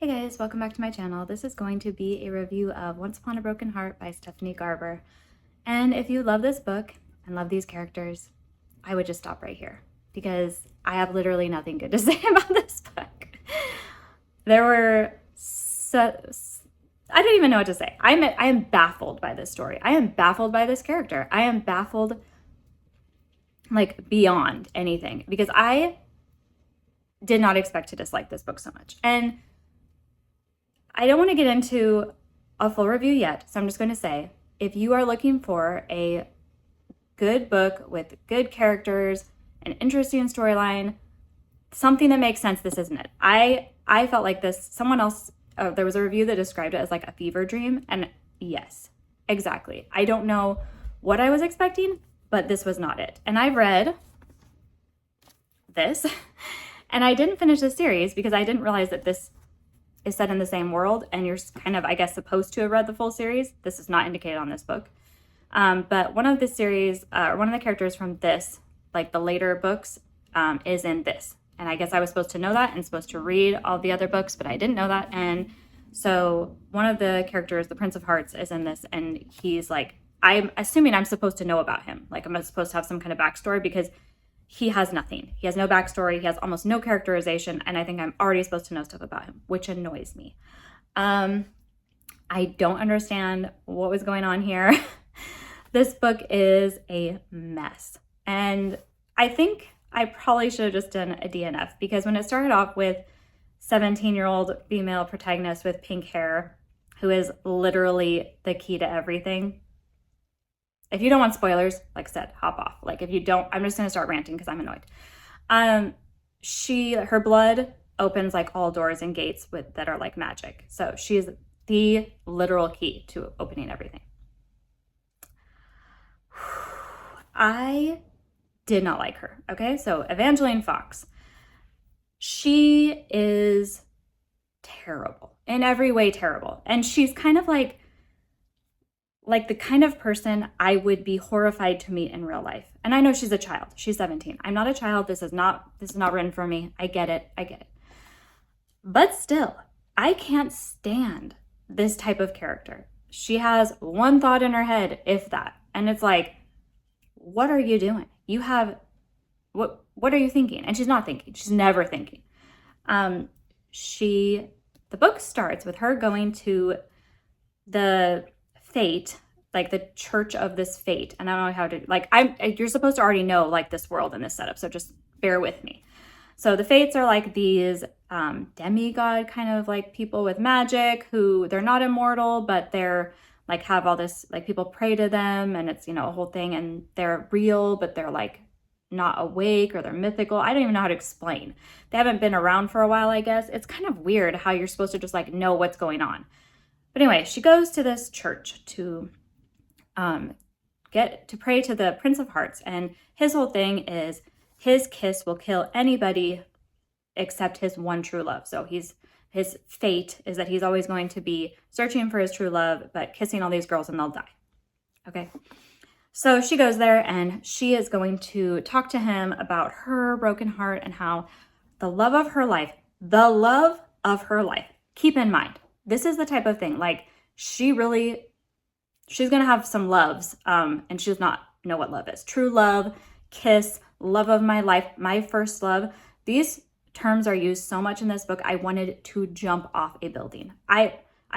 Hi guys, welcome back to my channel. This is going to be a review of Once Upon a Broken Heart by Stephanie Garber. And if you love this book and love these characters, I would just stop right here because I have literally nothing good to say about this book. There were I don't even know what to say. I am baffled by this story. I am baffled by this character. I am baffled like beyond anything because I did not expect to dislike this book so much. And I don't want to get into a full review yet, so I'm just going to say, if you are looking for a good book with good characters, an interesting storyline, something that makes sense, this isn't it. I felt like this, someone else, there was a review that described it as like a fever dream, and yes, exactly. I don't know what I was expecting, but this was not it. And I've read this, and I didn't finish the series because I didn't realize that this is set in the same world, and you're kind of, I guess, supposed to have read the full series. This is not indicated on this book. But one of the series, one of the characters from this, like the later books, is in this. And I guess I was supposed to know that and supposed to read all the other books, but I didn't know that. And so one of the characters, the Prince of Hearts, is in this, and he's like, I'm assuming I'm supposed to know about him. Like I'm supposed to have some kind of backstory because he has nothing. He has no backstory. He has almost no characterization. And I think I'm already supposed to know stuff about him, which annoys me. I don't understand what was going on here. This book is a mess. And I think I probably should have just done a DNF because when it started off with 17-year-old female protagonist with pink hair, who is literally the key to everything. If you don't want spoilers, like I said, hop off. Like if you don't, I'm just going to start ranting because I'm annoyed. Her blood opens like all doors and gates that are like magic. So she is the literal key to opening everything. I did not like her. Okay. So Evangeline Fox, she is terrible in every way, terrible. And she's kind of like the kind of person I would be horrified to meet in real life. And I know she's a child. She's 17. I'm not a child. This is not written for me. I get it. But still, I can't stand this type of character. She has one thought in her head, if that. And it's like, what are you doing? You have, what are you thinking? And she's not thinking. She's never thinking. The book starts with her going to the fate, like the church of this fate. And I don't know how to, like, you're supposed to already know like this world and this setup. So just bear with me. So the fates are like these demigod kind of like people with magic who they're not immortal, but they're like have all this, like people pray to them and it's, a whole thing and they're real, but they're like not awake or they're mythical. I don't even know how to explain. They haven't been around for a while, I guess. It's kind of weird how you're supposed to just like know what's going on. But anyway, she goes to this church to get to pray to the Prince of Hearts, and his whole thing is his kiss will kill anybody except his one true love. So his fate is that he's always going to be searching for his true love, but kissing all these girls and they'll die. Okay. So she goes there and she is going to talk to him about her broken heart and how the love of her life, keep in mind, this is the type of thing, like she's going to have some loves, and she does not know what love is. True love, kiss, love of my life, my first love. These terms are used so much in this book, I wanted to jump off a building. I'm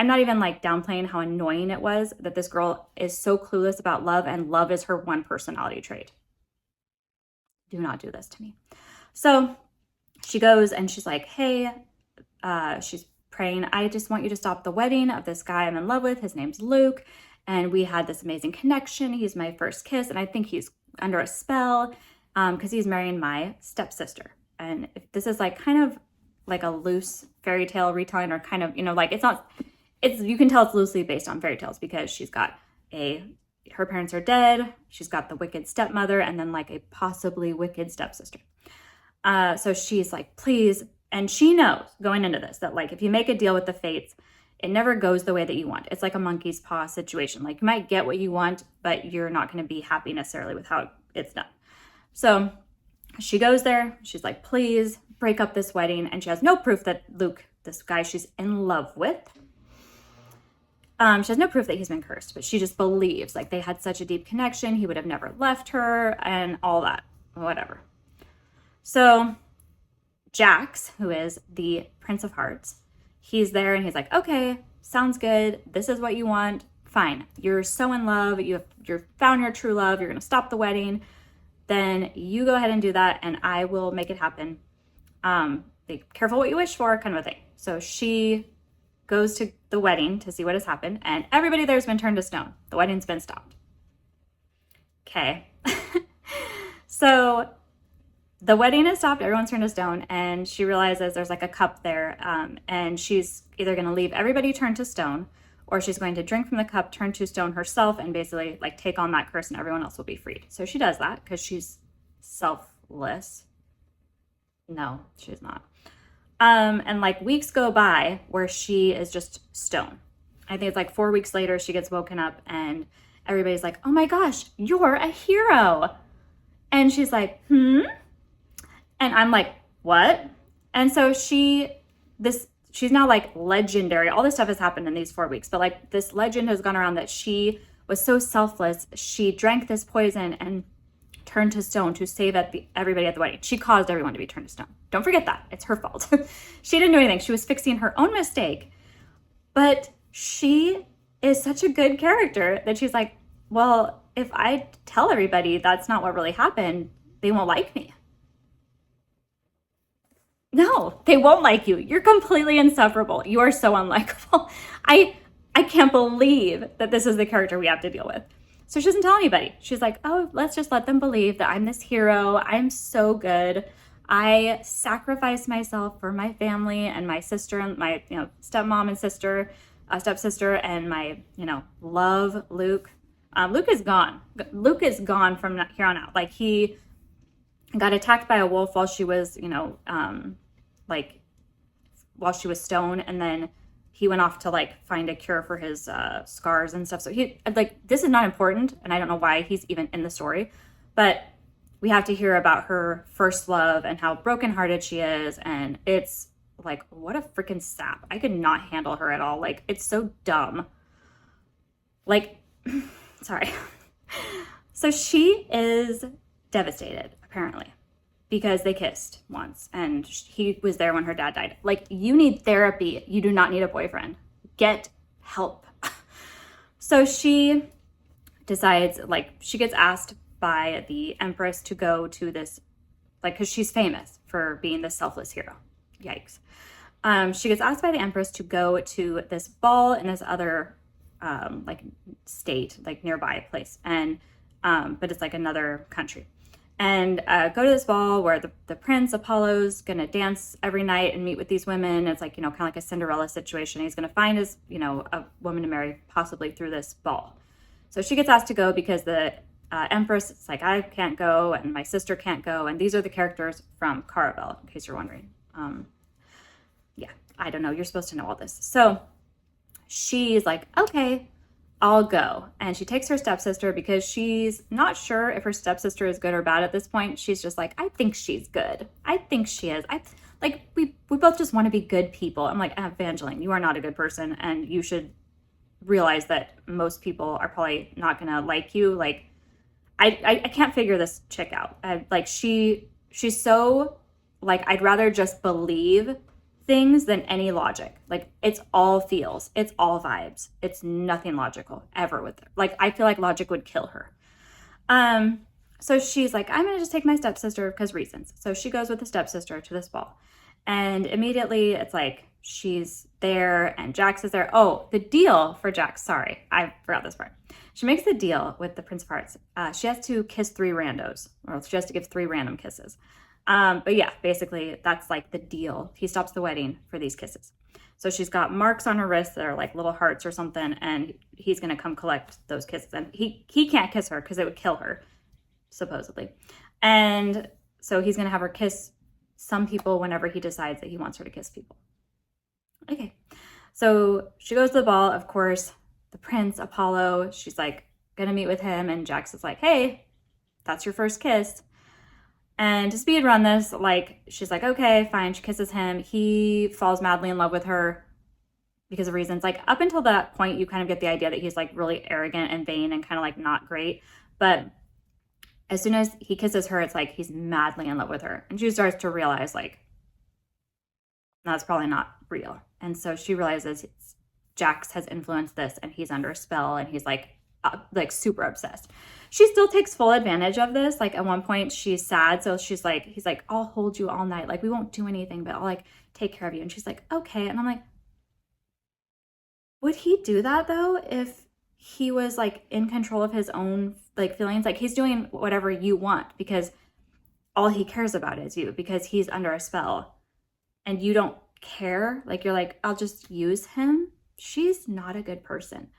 not even like downplaying how annoying it was that this girl is so clueless about love and love is her one personality trait. Do not do this to me. So she goes and she's like, hey, she's praying, I just want you to stop the wedding of this guy I'm in love with. His name's Luke. And we had this amazing connection. He's my first kiss. And I think he's under a spell because he's marrying my stepsister. And if this is like kind of like a loose fairy tale retelling or kind of, like you can tell it's loosely based on fairy tales because she's got her parents are dead. She's got the wicked stepmother and then like a possibly wicked stepsister. So she's like, please. And she knows going into this that like if you make a deal with the fates, it never goes the way that you want. It's like a monkey's paw situation. Like you might get what you want, but you're not going to be happy necessarily with how it's done. So she goes there. She's like, please break up this wedding. And she has no proof that Luke, this guy she's in love with. She has no proof that he's been cursed, but she just believes like they had such a deep connection. He would have never left her and all that, whatever. So Jax, who is the Prince of Hearts, he's there and he's like, okay, sounds good. This is what you want. Fine. You're so in love. You've found your true love. You're going to stop the wedding. Then you go ahead and do that and I will make it happen. Be careful what you wish for, kind of a thing. So she goes to the wedding to see what has happened, and everybody there's been turned to stone. The wedding's been stopped. Okay. So the wedding is stopped, everyone's turned to stone, and she realizes there's like a cup there, and she's either going to leave everybody turned to stone, or she's going to drink from the cup, turn to stone herself, and basically like take on that curse and everyone else will be freed. So she does that because she's selfless. No, she's not. And like weeks go by where she is just stone. I think it's like 4 weeks later, she gets woken up and everybody's like, oh my gosh, you're a hero. And she's like, And I'm like, what? And so she's now like legendary. All this stuff has happened in these 4 weeks, but like this legend has gone around that she was so selfless. She drank this poison and turned to stone to save everybody at the wedding. She caused everyone to be turned to stone. Don't forget that. It's her fault. She didn't do anything. She was fixing her own mistake. But she is such a good character that she's like, well, if I tell everybody that's not what really happened, they won't like me. No, they won't like you. You're completely insufferable. You are so unlikable. I can't believe that this is the character we have to deal with. So she doesn't tell anybody. She's like, oh, let's just let them believe that I'm this hero. I'm so good. I sacrificed myself for my family and my sister and my, stepmom and stepsister and my, love Luke. Luke is gone. Luke is gone from here on out. Like he got attacked by a wolf while she was, while she was stoned, and then he went off to like find a cure for his scars and stuff. So this is not important, and I don't know why he's even in the story, but we have to hear about her first love and how brokenhearted she is, and it's like, what a freaking sap. I could not handle her at all. Like, it's so dumb. Like, sorry. So she is devastated, apparently, because they kissed once and he was there when her dad died. Like, you need therapy. You do not need a boyfriend. Get help. So she decides, like, she gets asked by the Empress to go to this, like, because she's famous for being this selfless hero. Yikes. She gets asked by the Empress to go to this ball in this other, state, like nearby place. And, but it's like another country. And go to this ball where the Prince Apollo's gonna dance every night and meet with these women. It's like, kind of like a Cinderella situation. He's gonna find his, a woman to marry possibly through this ball. So she gets asked to go because the Empress is like, I can't go and my sister can't go. And these are the characters from Caravel, in case you're wondering. Yeah, I don't know. You're supposed to know all this. So she's like, okay, I'll go. And she takes her stepsister because she's not sure if her stepsister is good or bad at this point. She's just like, I think she's good. I think she is. We both just want to be good people. I'm like, Evangeline, you are not a good person. And you should realize that most people are probably not going to like you. Like, I can't figure this chick out. She's so, like, I'd rather just believe things than any logic. Like, it's all feels, it's all vibes. It's nothing logical ever with her. Like, I feel like logic would kill her. So she's like, I'm gonna just take my stepsister because reasons. So she goes with the stepsister to this ball, and immediately it's like she's there and Jax is there. Oh, the deal for Jax. Sorry, I forgot this part. She makes the deal with the Prince of Hearts. She has to kiss 3 randos, or she has to give 3 random kisses. But yeah, basically that's like the deal. He stops the wedding for these kisses. So she's got marks on her wrists that are like little hearts or something, and he's going to come collect those kisses. And he can't kiss her because it would kill her, supposedly. And so he's going to have her kiss some people whenever he decides that he wants her to kiss people. Okay. So she goes to the ball, of course, the Prince Apollo, she's like going to meet with him, and Jax is like, hey, that's your first kiss. And to speed run this, like, she's like, okay, fine. She kisses him. He falls madly in love with her because of reasons. Like, up until that point, you kind of get the idea that he's like really arrogant and vain and kind of like not great. But as soon as he kisses her, it's like he's madly in love with her. And she starts to realize, like, that's probably not real. And so she realizes Jax has influenced this and he's under a spell and he's like super obsessed. She still takes full advantage of this. Like, at one point she's sad. So he's like, I'll hold you all night. Like, we won't do anything, but I'll like take care of you. And she's like, okay. And I'm like, would he do that though if he was like in control of his own like feelings? Like, he's doing whatever you want because all he cares about is you, because he's under a spell and you don't care. Like, you're like, I'll just use him. She's not a good person.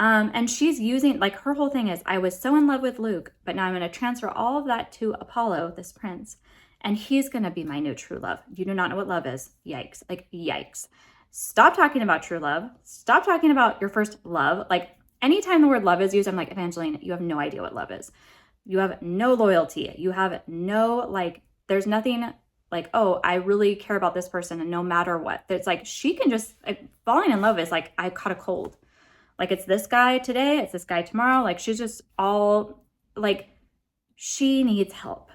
And she's using, like, her whole thing is, I was so in love with Luke, but now I'm going to transfer all of that to Apollo, this prince, and he's going to be my new true love. You do not know what love is. Yikes. Like, yikes. Stop talking about true love. Stop talking about your first love. Like, anytime the word love is used, I'm like, Evangeline, you have no idea what love is. You have no loyalty. You have no, like, there's nothing like, oh, I really care about this person and no matter what. It's like, she can just, like, falling in love is like, I caught a cold. Like, it's this guy today, it's this guy tomorrow. Like, she's just all, like, she needs help.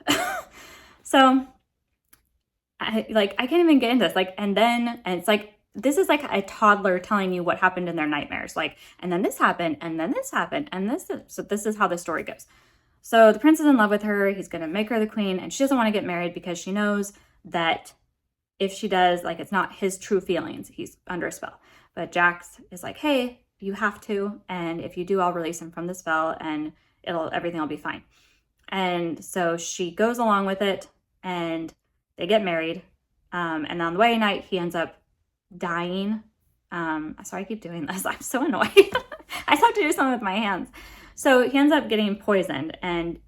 So, I can't even get into this. Like, and it's like, this is like a toddler telling you what happened in their nightmares. Like, and then this happened, and then this happened, and so this is how the story goes. So the prince is in love with her. He's going to make her the queen, and she doesn't want to get married because she knows that if she does, like, it's not his true feelings. He's under a spell. But Jax is like, hey, you have to, and if you do, I'll release him from the spell and everything will be fine. And so she goes along with it and they get married. And on the wedding night, he ends up dying. Sorry, I keep doing this. I'm so annoyed. I still have to do something with my hands. So he ends up getting poisoned, and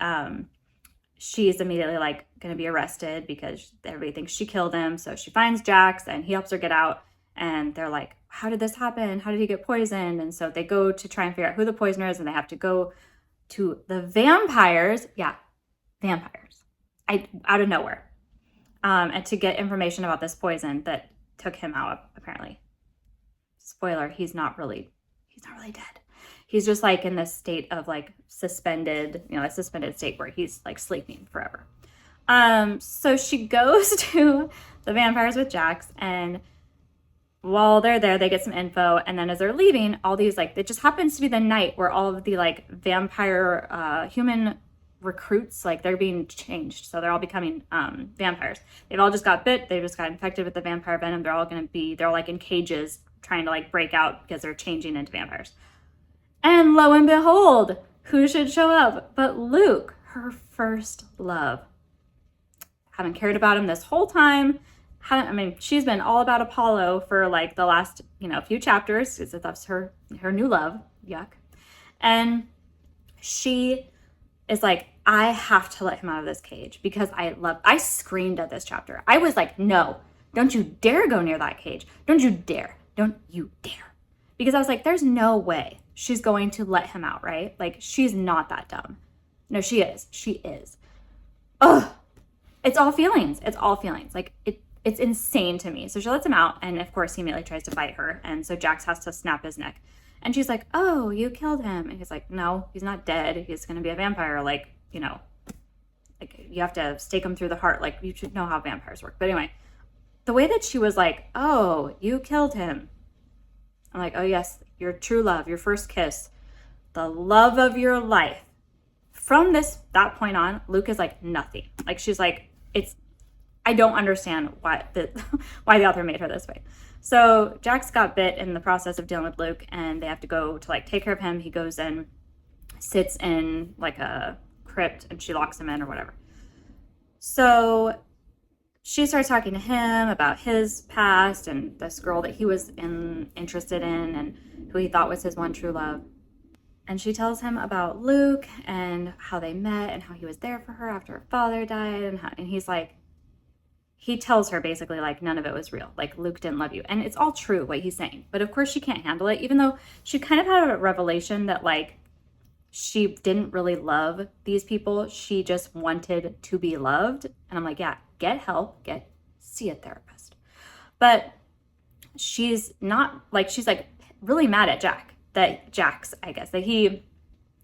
she's immediately like going to be arrested because everybody thinks she killed him. So she finds Jax and he helps her get out. And they're like, how did this happen? How did he get poisoned? And so they go to try and figure out who the poisoner is, and they have to go to the vampires. Yeah, vampires. Out of nowhere. And to get information about this poison that took him out, apparently. Spoiler, he's not really dead. He's just like in this state of like suspended, a suspended state where he's like sleeping forever. So she goes to the vampires with Jax, and while they're there, they get some info, and then as they're leaving, all these, like, it just happens to be the night where all of the, like, vampire human recruits, like, they're being changed, so they're all becoming vampires. They've all just got bit, they just got infected with the vampire venom, they're all like in cages trying to, like, break out because they're changing into vampires. And lo and behold, who should show up but Luke, her first love. Haven't cared about him this whole time. She's been all about Apollo for like the last, few chapters, because that's her new love. Yuck. And she is like, I have to let him out of this cage because I screamed at this chapter. I was like, no, don't you dare go near that cage. Don't you dare. Don't you dare. Because I was like, there's no way she's going to let him out, right? Like, she's not that dumb. No, she is. She is. Ugh. It's all feelings. It's all feelings. Like, it's insane to me. So she lets him out, and of course he immediately tries to fight her, and so Jax has to snap his neck. And she's like, oh, you killed him. And he's like, no, he's not dead. He's going to be a vampire. Like, like, you have to stake him through the heart. Like, you should know how vampires work. But anyway, the way that she was like, oh, you killed him. I'm like, oh yes, your true love, your first kiss, the love of your life. From that point on, Luke is like nothing. Like, she's like, I don't understand why the author made her this way. So Jax got bit in the process of dealing with Luke, and they have to go to like take care of him. He goes in, sits in like a crypt, and she locks him in or whatever. So she starts talking to him about his past and this girl that he was interested in and who he thought was his one true love. And she tells him about Luke and how they met and how he was there for her after her father died. And he's like, he tells her basically like none of it was real. Like, Luke didn't love you. And it's all true what he's saying. But of course she can't handle it, even though she kind of had a revelation that like she didn't really love these people. She just wanted to be loved. And I'm like, yeah, get help, see a therapist. But she's not like, she's like really mad at Jax, I guess, that he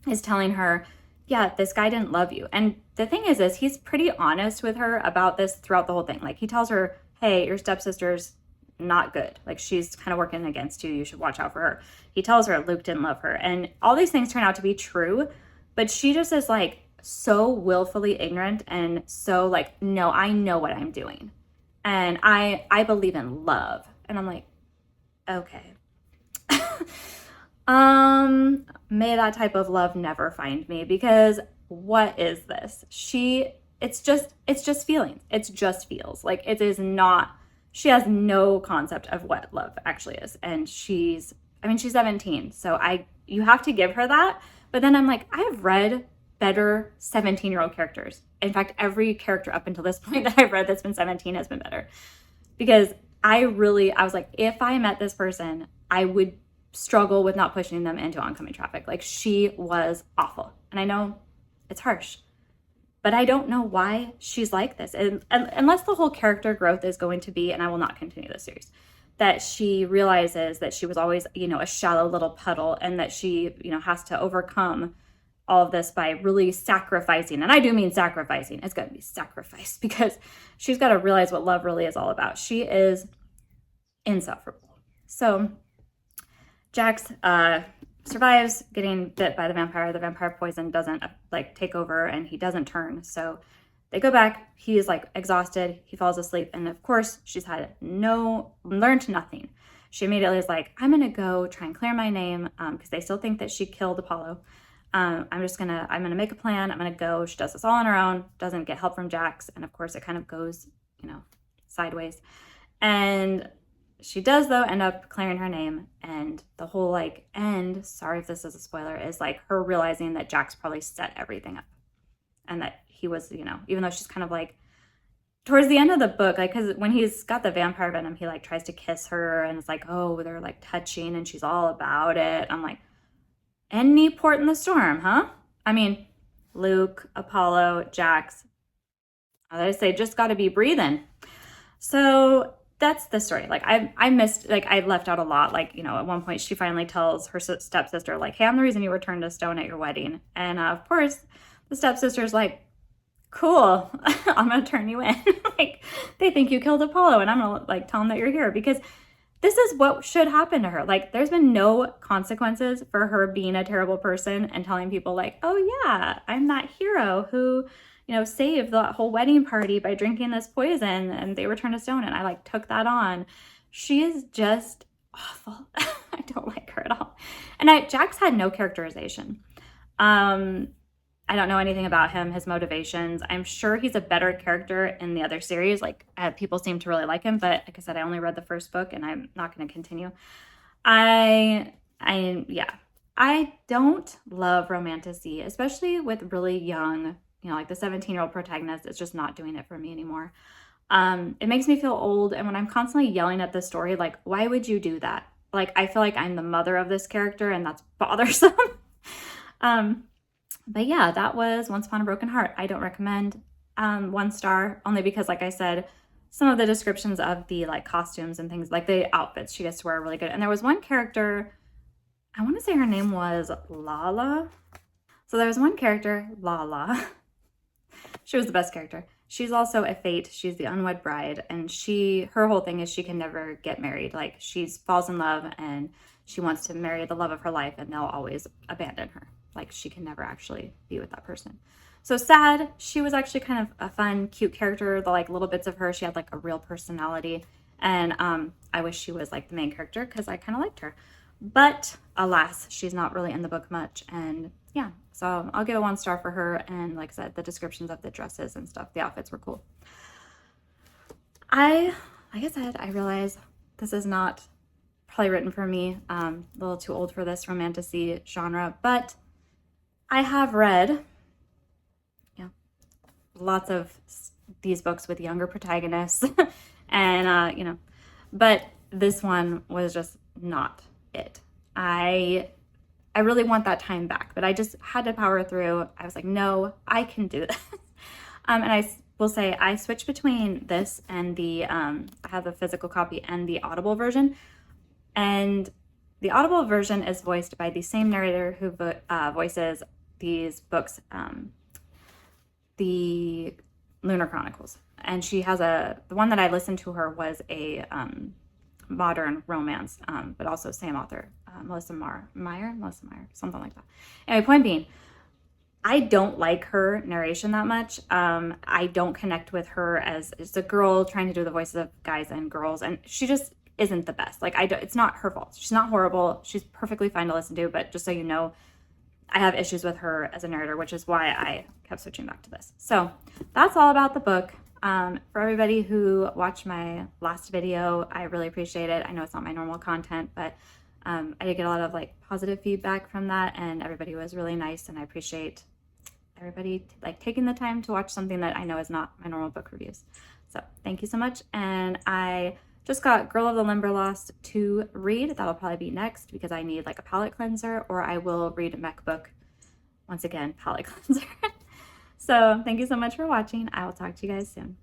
is telling her, yeah, this guy didn't love you. And the thing is he's pretty honest with her about this throughout the whole thing. Like he tells her, hey, your stepsister's not good. Like she's kind of working against you. You should watch out for her. He tells her Luke didn't love her. And all these things turn out to be true, but she just is like so willfully ignorant and so like, no, I know what I'm doing. And I believe in love. And I'm like, okay. May that type of love never find me, because what is this? It's just feelings. It's just feels. Like it is not, she has no concept of what love actually is. And she's 17. So you have to give her that. But then I'm like, I have read better 17-year-old characters. In fact, every character up until this point that I've read that's been 17 has been better. Because I was like, if I met this person, I would struggle with not pushing them into oncoming traffic. Like she was awful. And I know it's harsh, but I don't know why she's like this. And unless the whole character growth is going to be, and I will not continue this series, that she realizes that she was always, a shallow little puddle, and that she, has to overcome all of this by really sacrificing. And I do mean sacrificing. It's going to be sacrifice, because she's got to realize what love really is all about. She is insufferable. So Jax survives getting bit by the vampire. The vampire poison doesn't take over, and he doesn't turn. So they go back. He is exhausted. He falls asleep. And of course, she's learned nothing. She immediately is like, I'm going to go try and clear my name, because they still think that she killed Apollo. I'm going to make a plan. I'm going to go. She does this all on her own, doesn't get help from Jax. And of course it kind of goes, sideways. And she does, though, end up clearing her name. And the whole end, sorry if this is a spoiler, is her realizing that Jax probably set everything up. And that he was, even though she's kind of towards the end of the book, because when he's got the vampire venom, he tries to kiss her, and it's oh, they're touching, and she's all about it. I'm like, any port in the storm, huh? I mean, Luke, Apollo, Jax, as I say, just got to be breathing. So that's the story. I missed, I left out a lot. At one point she finally tells her stepsister, hey, I'm the reason you were turned to stone at your wedding. And of course the stepsister's cool, I'm gonna turn you in. They think you killed Apollo, and I'm gonna tell them that you're here, because this is what should happen to her. There's been no consequences for her being a terrible person and telling people oh yeah, I'm that hero who, saved the whole wedding party by drinking this poison and they were turned to stone, and I took that on. She is just awful. I don't like her at all. And Jax had no characterization. I don't know anything about him, his motivations. I'm sure he's a better character in the other series. People seem to really like him, but like I said, I only read the first book, and I'm not going to continue. I don't love romantasy, especially with really young, the 17-year-old protagonist is just not doing it for me anymore. It makes me feel old, and when I'm constantly yelling at the story, why would you do that? I feel like I'm the mother of this character, and that's bothersome. But yeah, that was Once Upon a Broken Heart. I don't recommend 1 star, only because, like I said, some of the descriptions of the costumes and things, the outfits she gets to wear are really good. And there was one character, I want to say her name was Lala. So there was one character, Lala. She was the best character. She's also a fate. She's the unwed bride, and her whole thing is she can never get married. She falls in love, and she wants to marry the love of her life, and they'll always abandon her. She can never actually be with that person. So sad. She was actually kind of a fun, cute character. The little bits of her, she had a real personality. And I wish she was the main character, because I kind of liked her. But alas, she's not really in the book much. And yeah, so I'll give it 1 star for her. And like I said, the descriptions of the dresses and stuff, the outfits were cool. Like I said, I realize this is not probably written for me. A little too old for this romantasy genre, but I have read lots of these books with younger protagonists and, but this one was just not it. I I really want that time back, but I just had to power through. I was like, no, I can do this. And I will say I switched between this and the, I have the physical copy and the Audible version. And the Audible version is voiced by the same narrator who voices these books, the Lunar Chronicles. And she has the one that I listened to her was a modern romance, but also same author, Melissa Meyer, something like that. Anyway, point being, I don't like her narration that much. I don't connect with her as just a girl trying to do the voices of guys and girls, and she just isn't the best. Like, it's not her fault. She's not horrible. She's perfectly fine to listen to, but just so you know, I have issues with her as a narrator, which is why I kept switching back to this. So that's all about the book. For everybody who watched my last video, I really appreciate it. I know it's not my normal content, but I did get a lot of like positive feedback from that, and everybody was really nice, and I appreciate everybody like taking the time to watch something that I know is not my normal book reviews. So thank you so much. And I just got Girl of the Limberlost to read. That'll probably be next because I need like a palate cleanser, or I will read a mech book. Once again, palate cleanser. So thank you so much for watching. I will talk to you guys soon.